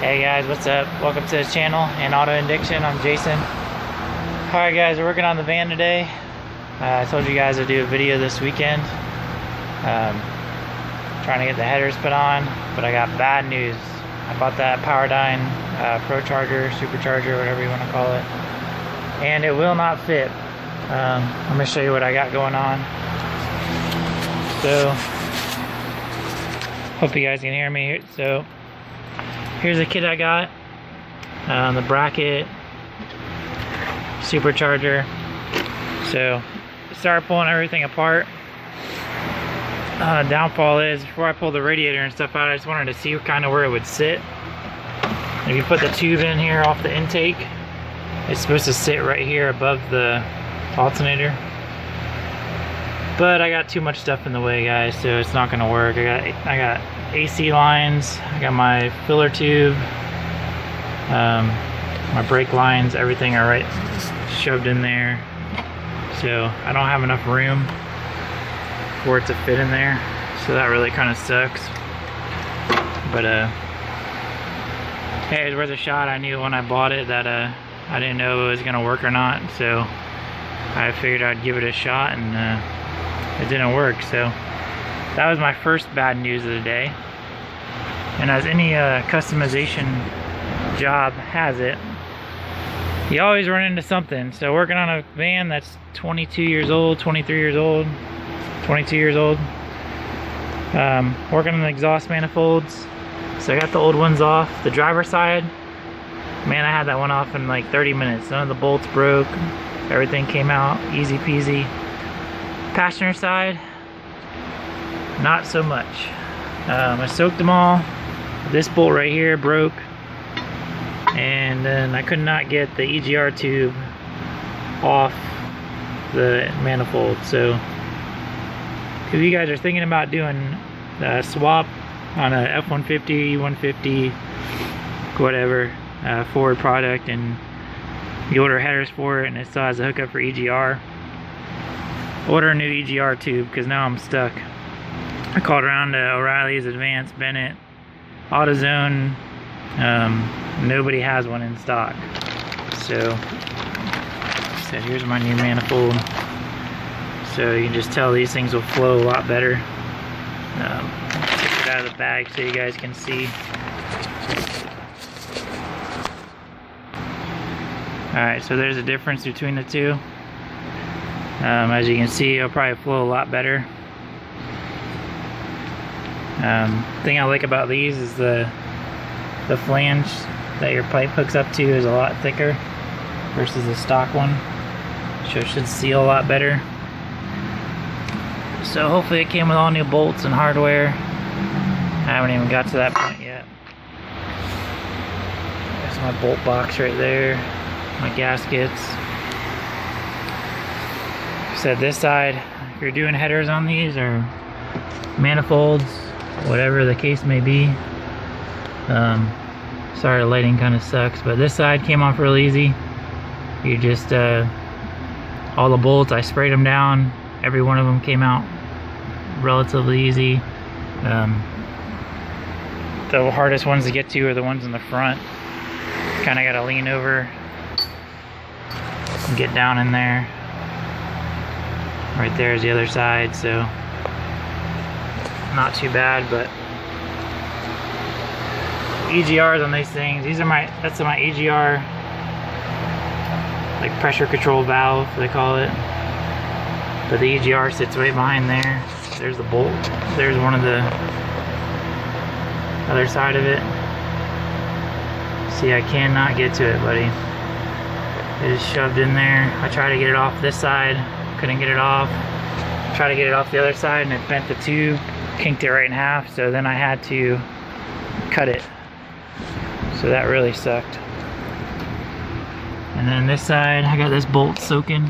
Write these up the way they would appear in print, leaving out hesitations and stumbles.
Hey guys, what's up? Welcome to the channel and Auto Addiction. I'm Jason. Alright guys, we're working on the van today. I told you guys I'd do a video this weekend. Trying to get the headers put on, but I got bad news. I bought that Powerdyne Pro Charger, Supercharger, whatever you want to call it, and it will not fit. I'm going to show you what I got going on. So, hope you guys can hear me. So, here's the kit I got. The bracket, supercharger. So, start pulling everything apart. Downfall is, before I pull the radiator and stuff out, I just wanted to see kind of where it would sit. If you put the tube in here off the intake, it's supposed to sit right here above the alternator. But I got too much stuff in the way, guys, so it's not gonna work. I got AC lines, I got my filler tube, my brake lines, everything are right shoved in there. So I don't have enough room for it to fit in there. So that really kind of sucks. But hey, it's worth a shot. I knew when I bought it that I didn't know if it was gonna work or not. So I figured I'd give it a shot, and it didn't work. So that was my first bad news of the day. And as any customization job has it, you always run into something. So working on a van that's 22 years old, 23 years old, 22 years old, working on the exhaust manifolds. So I got the old ones off. The driver's side, man, I had that one off in like 30 minutes. None of the bolts broke. Everything came out easy peasy. Passenger side, not so much. I soaked them all. This bolt right here broke, and then I could not get the EGR tube off the manifold. So if you guys are thinking about doing a swap on a F-150, E-150, whatever, Ford product, and you order headers for it and it still has a hookup for EGR, order a new EGR tube, because now I'm stuck. I called around to O'Reilly's, Advanced, Bennett, AutoZone. Nobody has one in stock. So here's my new manifold. So you can just tell these things will flow a lot better. Take it out of the bag so you guys can see. Alright, so there's a difference between the two. As you can see, it'll probably flow a lot better. Thing I like about these is the flange that your pipe hooks up to is a lot thicker versus the stock one. So it should seal a lot better. So hopefully it came with all new bolts and hardware. I haven't even got to that point yet. There's my bolt box right there. My gaskets. So this side, if you're doing headers on these or manifolds, whatever the case may be, sorry the lighting kind of sucks, but this side came off real easy. You just all the bolts, I sprayed them down, every one of them came out relatively easy. The hardest ones to get to are the ones in the front. Kind of got to lean over and get down in there. Right there is the other side, so not too bad. But EGRs on these things, that's my EGR, like pressure control valve they call it. But the EGR sits right behind there. There's the bolt. There's one of the other side of it. See, I cannot get to it, buddy. It is shoved in there. I tried to get it off this side, couldn't get it off. Tried to get it off the other side and it bent the tube, kinked it right in half, so then I had to cut it. So that really sucked. And then this side, I got this bolt soaking.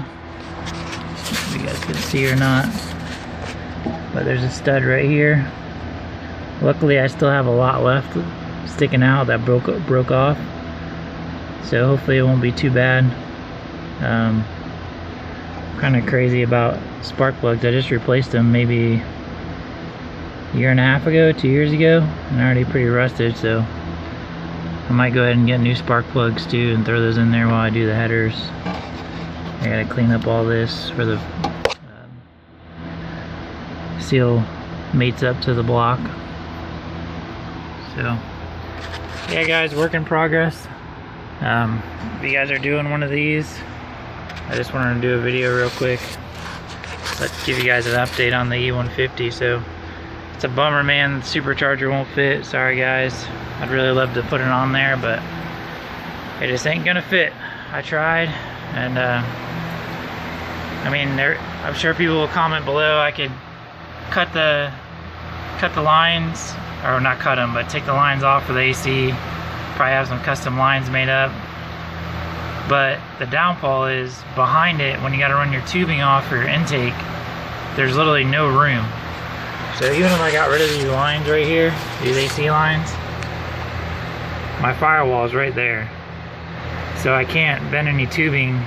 If you guys can see or not. But there's a stud right here. Luckily I still have a lot left sticking out that broke off. So hopefully it won't be too bad. Kind of crazy about spark plugs. I just replaced them maybe a year and a half ago, 2 years ago, and already pretty rusted, so I might go ahead and get new spark plugs too and throw those in there while I do the headers. I gotta clean up all this where the seal mates up to the block. So yeah guys, work in progress. If you guys are doing one of these, I just wanted to do a video real quick. Let's give you guys an update on the E150. So it's a bummer, man, the supercharger won't fit. Sorry guys, I'd really love to put it on there, but it just ain't gonna fit. I tried, and I mean, I'm sure people will comment below. I could cut the lines, or not cut them, but take the lines off for the AC. Probably have some custom lines made up. But the downfall is behind it, when you got to run your tubing off for your intake, there's literally no room. So even if I got rid of these lines right here, these AC lines, my firewall is right there. So I can't bend any tubing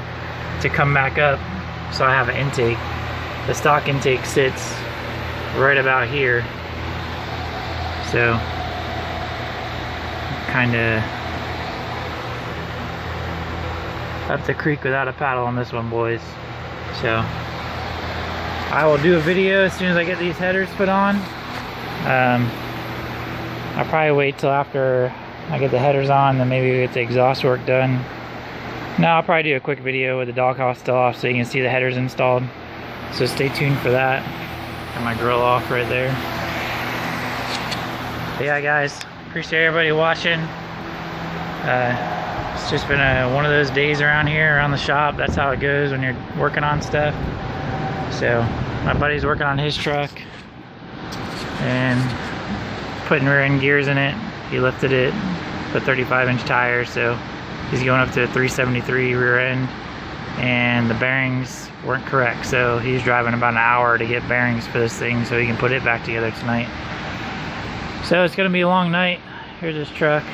to come back up, so I have an intake. The stock intake sits right about here. So kinda up the creek without a paddle on this one, boys. So I will do a video as soon as I get these headers put on. I'll probably wait till after I get the headers on, then maybe get the exhaust work done. No, I'll probably do a quick video with the doghouse still off so you can see the headers installed. So stay tuned for that. Got my grill off right there. But yeah guys, appreciate everybody watching. It's just been one of those days around here, around the shop. That's how it goes when you're working on stuff. So my buddy's working on his truck and putting rear end gears in it. He lifted it, put 35-inch tires, so he's going up to a 373 rear end, and the bearings weren't correct, so he's driving about an hour to get bearings for this thing so he can put it back together tonight. So it's gonna be a long night. Here's his truck.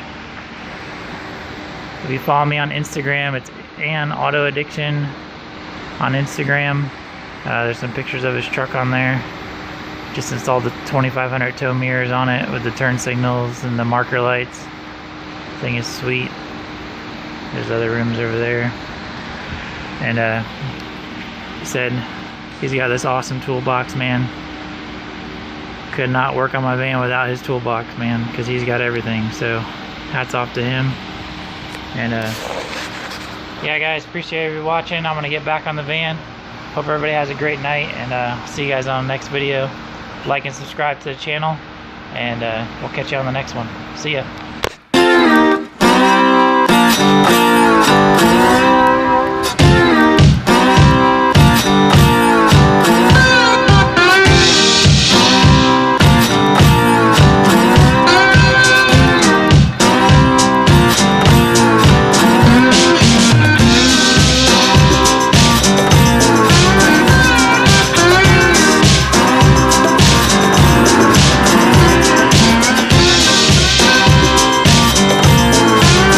If you follow me on Instagram, it's An Auto Addiction on Instagram. There's some pictures of his truck on there. Just installed the 2500 tow mirrors on it with the turn signals and the marker lights. Thing is sweet. There's other rooms over there. And he said he's got this awesome toolbox, man. Could not work on my van without his toolbox, man, because he's got everything. So hats off to him. And yeah guys, appreciate you watching. I'm gonna get back on the van. Hope everybody has a great night, and see you guys on the next video. Like and subscribe to the channel, and we'll catch you on the next one. See ya.